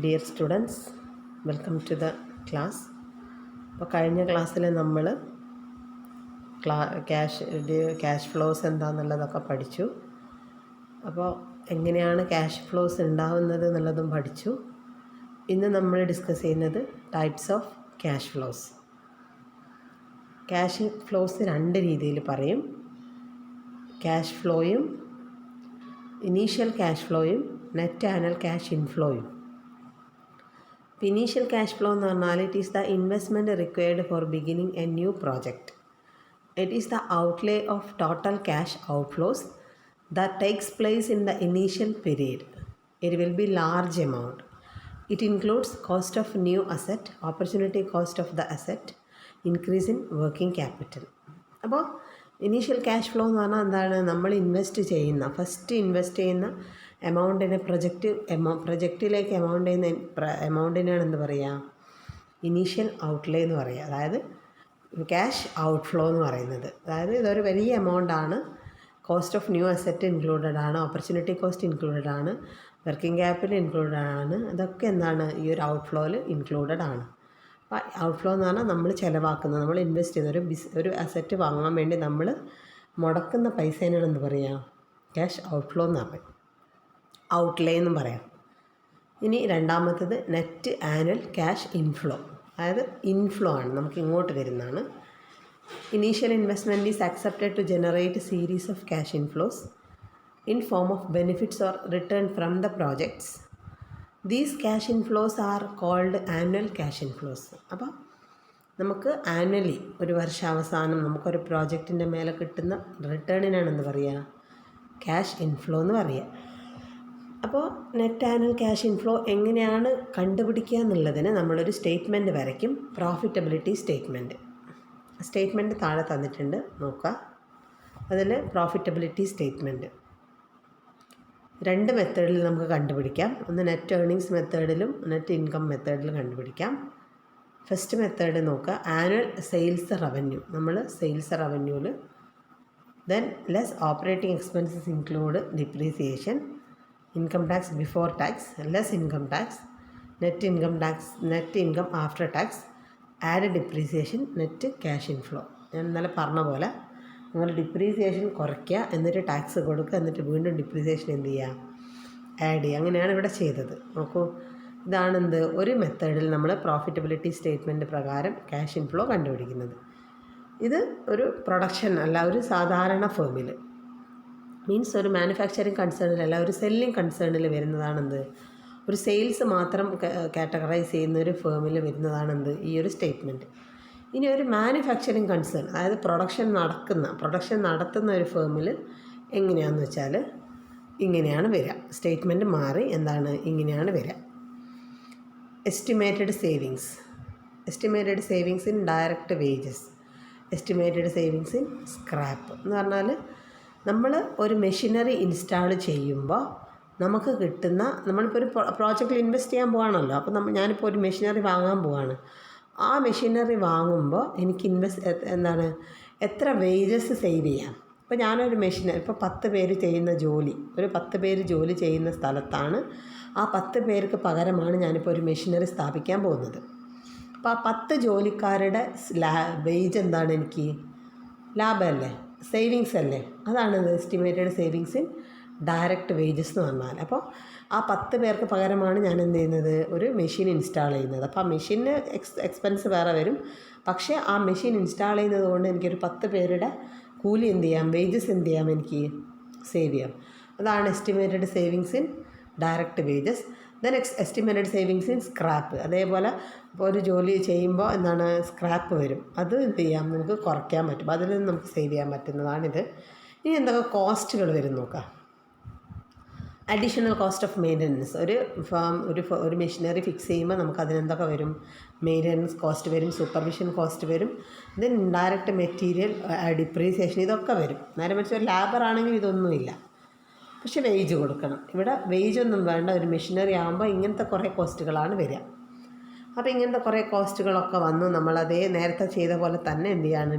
Dear students, welcome to the class. അപ്പോൾ കഴിഞ്ഞ ക്ലാസ്സിൽ നമ്മൾ ക്യാഷ് ഫ്ലോസ് എന്താണെന്നുള്ളതൊക്കെ പഠിച്ചു. അപ്പോൾ എങ്ങനെയാണ് ക്യാഷ് ഫ്ലോസ് ഉണ്ടാവുന്നത് എന്നുള്ളതും പഠിച്ചു. ഇന്ന് നമ്മൾ ഡിസ്കസ് ചെയ്യുന്നത് types of cash flows. Cash flows രണ്ട് രീതിയിൽ പറയും. ക്യാഷ് ഫ്ലോയും ഇനീഷ്യൽ ക്യാഷ് ഫ്ലോയും നെറ്റ് ആനുവൽ ക്യാഷ് ഇൻഫ്ലോയും. ഇനീഷ്യൽ ക്യാഷ് ഫ്ലോ എന്ന് പറഞ്ഞാൽ it is the investment required for beginning a new project. It is the outlay of total cash outflows that takes place in the initial period. It will be large amount. It includes cost of new asset, opportunity cost of the asset, increase in working capital. അപ്പോൾ initial cash flow എന്ന് പറഞ്ഞാൽ എന്താണ്? നമ്മൾ first invest ചെയ്യുന്ന എമൗണ്ടിനെ പ്രൊജക്റ്റിലേക്ക് എമൗണ്ടിനാണ് എന്ത് പറയുക? Initial outlay എന്ന് പറയുക. അതായത് ക്യാഷ് ഔട്ട്ഫ്ലോ എന്ന് പറയുന്നത്. അതായത് ഇതൊരു വലിയ എമൗണ്ടാണ്. Cost of new asset included ആണ്, ഓപ്പർച്യൂണിറ്റി കോസ്റ്റ് ഇൻക്ലൂഡഡ് ആണ്, വർക്കിംഗ് ക്യാപിറ്റൽ ഇൻക്ലൂഡഡ് ആണ്. ഇതൊക്കെ എന്താണ്? ഈ ഒരു ഔട്ട്ഫ്ലോയിൽ ഇൻക്ലൂഡഡ് ആണ്. അപ്പോൾ ഔട്ട്ഫ്ലോ എന്ന് പറഞ്ഞാൽ നമ്മൾ ചിലവാക്കുന്നത്, നമ്മൾ ഇൻവെസ്റ്റ് ചെയ്യുന്ന ഒരു അസറ്റ് വാങ്ങാൻ വേണ്ടി നമ്മൾ മുടക്കുന്ന പൈസേനാണ് എന്ത് പറയുക? ക്യാഷ് ഔട്ട്ഫ്ലോ എന്ന് പറയും, ഔട്ട്ലേ എന്നും പറയാം. ഇനി രണ്ടാമത്തത് നെറ്റ് ആനുവൽ ക്യാഷ് ഇൻഫ്ലോ. അതായത് ഇൻഫ്ലോ ആണ്, നമുക്ക് ഇങ്ങോട്ട് വരുന്നതാണ്. Initial investment is accepted to generate a series of cash inflows in form of benefits or return from the projects. These cash inflows are called annual cash inflows. അപ്പോൾ നമുക്ക് annually ഒരു വർഷാവസാനം നമുക്കൊരു പ്രോജക്റ്റിൻ്റെ മേലെ കിട്ടുന്ന റിട്ടേണിനാണ് എന്ത് പറയുക? ക്യാഷ് ഇൻഫ്ലോ എന്ന് പറയുക. അപ്പോൾ നെറ്റ് ആനുവൽ ക്യാഷ് ഇൻഫ്ലോ എങ്ങനെയാണ് കണ്ടുപിടിക്കുക എന്നുള്ളതിന് നമ്മളൊരു സ്റ്റേറ്റ്മെൻറ്റ് വരയ്ക്കും, പ്രോഫിറ്റബിലിറ്റി സ്റ്റേറ്റ്മെൻറ്റ് താഴെ തന്നിട്ടുണ്ട്, നോക്കുക. അതിൽ പ്രോഫിറ്റബിലിറ്റി സ്റ്റേറ്റ്മെൻറ്റ് രണ്ട് മെത്തേഡിൽ നമുക്ക് കണ്ടുപിടിക്കാം. ഒന്ന് നെറ്റ് ഏർണിങ്സ് മെത്തേഡിലും നെറ്റ് ഇൻകം മെത്തേഡിലും കണ്ടുപിടിക്കാം. ഫസ്റ്റ് മെത്തേഡ് നോക്കുക, ആനുവൽ സെയിൽസ് റവന്യൂ. നമ്മൾ സെയിൽസ് റവന്യൂവിൽ then less operating expenses include depreciation, income tax before tax, less income tax, net income after tax, add depreciation, net cash inflow. ഞാൻ ഇന്നലെ പറഞ്ഞ പോലെ നിങ്ങൾ ഡിപ്രീസിയേഷൻ കുറയ്ക്കുക, എന്നിട്ട് ടാക്സ് കൊടുക്കുക, എന്നിട്ട് വീണ്ടും ഡിപ്രീസിയേഷൻ എന്ത് ചെയ്യുക? ആഡ് ചെയ്യുക. അങ്ങനെയാണ് ഇവിടെ ചെയ്തത്. നോക്കൂ, ഇതാണെന്ത്? ഒരു മെത്തേഡിൽ നമ്മൾ പ്രോഫിറ്റബിലിറ്റി സ്റ്റേറ്റ്മെൻറ്റ് പ്രകാരം ക്യാഷ് ഇൻഫ്ലോ കണ്ടുപിടിക്കുന്നത്. ഇത് ഒരു പ്രൊഡക്ഷൻ അല്ല, ഒരു സാധാരണ ഫേമിൽ, മീൻസ് ഒരു മാനുഫാക്ചറിങ് കൺസേണിലല്ല, ഒരു സെല്ലിംഗ് കൺസേണിൽ വരുന്നതാണെന്ത്? ഒരു സെയിൽസ് മാത്രം കാറ്റഗറൈസ് ചെയ്യുന്ന ഒരു ഫേമിൽ വരുന്നതാണെന്ത്? ഈ ഒരു സ്റ്റേറ്റ്മെൻറ്റ്. ഇനി ഒരു മാനുഫാക്ചറിങ് കൺസേൺ, അതായത് പ്രൊഡക്ഷൻ നടത്തുന്ന ഒരു ഫേമിൽ എങ്ങനെയാണെന്ന് വെച്ചാൽ ഇങ്ങനെയാണ് വരിക. സ്റ്റേറ്റ്മെൻറ്റ് മാറി എന്താണ്? ഇങ്ങനെയാണ് വരിക. Estimated savings in direct wages, estimated savings in scrap എന്ന് പറഞ്ഞാൽ നമ്മൾ ഒരു മെഷീനറി ഇൻസ്റ്റാൾ ചെയ്യുമ്പോൾ നമുക്ക് കിട്ടുന്ന, നമ്മളിപ്പോൾ ഒരു പ്രോജക്റ്റിൽ ഇൻവെസ്റ്റ് ചെയ്യാൻ പോവാണല്ലോ. അപ്പോൾ ഞാനിപ്പോൾ ഒരു മെഷീനറി വാങ്ങാൻ പോവാണ്. ആ മെഷീനറി വാങ്ങുമ്പോൾ എനിക്ക് എത്ര വേജസ് സേവ് ചെയ്യാം. ഇപ്പോൾ ഞാനൊരു ഇപ്പോൾ 10 പേര് ചെയ്യുന്ന ജോലി, ഒരു 10 പേര് ജോലി ചെയ്യുന്ന സ്ഥലത്താണ്, ആ 10 പേർക്ക് പകരമാണ് ഞാനിപ്പോൾ ഒരു മെഷീനറി സ്ഥാപിക്കാൻ പോകുന്നത്. അപ്പോൾ ആ 10 ജോലിക്കാരുടെ വേജ് എന്താണ്? എനിക്ക് ലാഭമല്ലേ, സേവിങ്സ് അല്ലേ? അതാണ് estimated savings in direct wages എന്ന് പറഞ്ഞാൽ. അപ്പോൾ ആ 10 പേർക്ക് പകരമാണ് ഞാൻ എന്ത് ചെയ്യുന്നത്? ഒരു മെഷീൻ ഇൻസ്റ്റാൾ ചെയ്യുന്നത്. അപ്പോൾ ആ മെഷീന് എക്സ്പെൻസ് വേറെ വരും, പക്ഷേ ആ മെഷീൻ ഇൻസ്റ്റാൾ ചെയ്യുന്നത് കൊണ്ട് എനിക്കൊരു 10 പേരുടെ കൂലി എന്ത് ചെയ്യാം? വേജസ് എന്ത് ചെയ്യാം? എനിക്ക് സേവ് ചെയ്യാം. അതാണ് estimated savings in direct wages. Then estimated savings in scrap. അതേപോലെ ഇപ്പോൾ ഒരു ജോലി ചെയ്യുമ്പോൾ സ്ക്രാപ്പ് വരും, അത് എന്ത് ചെയ്യാം? നമുക്ക് കുറയ്ക്കാൻ പറ്റും, അതിൽ നിന്ന് നമുക്ക് സേവ് ചെയ്യാൻ പറ്റുന്നതാണിത്. ഇനി എന്തൊക്കെ കോസ്റ്റുകൾ വരും നോക്കാം. Additional cost of maintenance. ഒരു മെഷീനറി ഫിക്സ് ചെയ്യുമ്പോൾ നമുക്ക് അതിനെന്തൊക്കെ വരും? മെയിൻ്റനൻസ് കോസ്റ്റ് വരും, സൂപ്പർവിഷൻ കോസ്റ്റ് വരും, ദെൻ ഇൻഡയറക്റ്റ് മെറ്റീരിയൽ ഡിപ്രീസിയേഷൻ, ഇതൊക്കെ വരും. നേരെ മറിച്ച് ഒരു ലേബർ ആണെങ്കിൽ ഇതൊന്നുമില്ല, പക്ഷേ വേജ് കൊടുക്കണം. ഇവിടെ വേജ് ഒന്നും വേണ്ട, ഒരു മെഷീനറി ആകുമ്പോൾ ഇങ്ങനത്തെ കുറേ കോസ്റ്റുകളാണ് വരിക. അപ്പോൾ ഇങ്ങനത്തെ കുറേ കോസ്റ്റുകളൊക്കെ വന്നു നമ്മളതേ നേരത്തെ ചെയ്ത പോലെ തന്നെ എന്ത് ചെയ്യാണ്?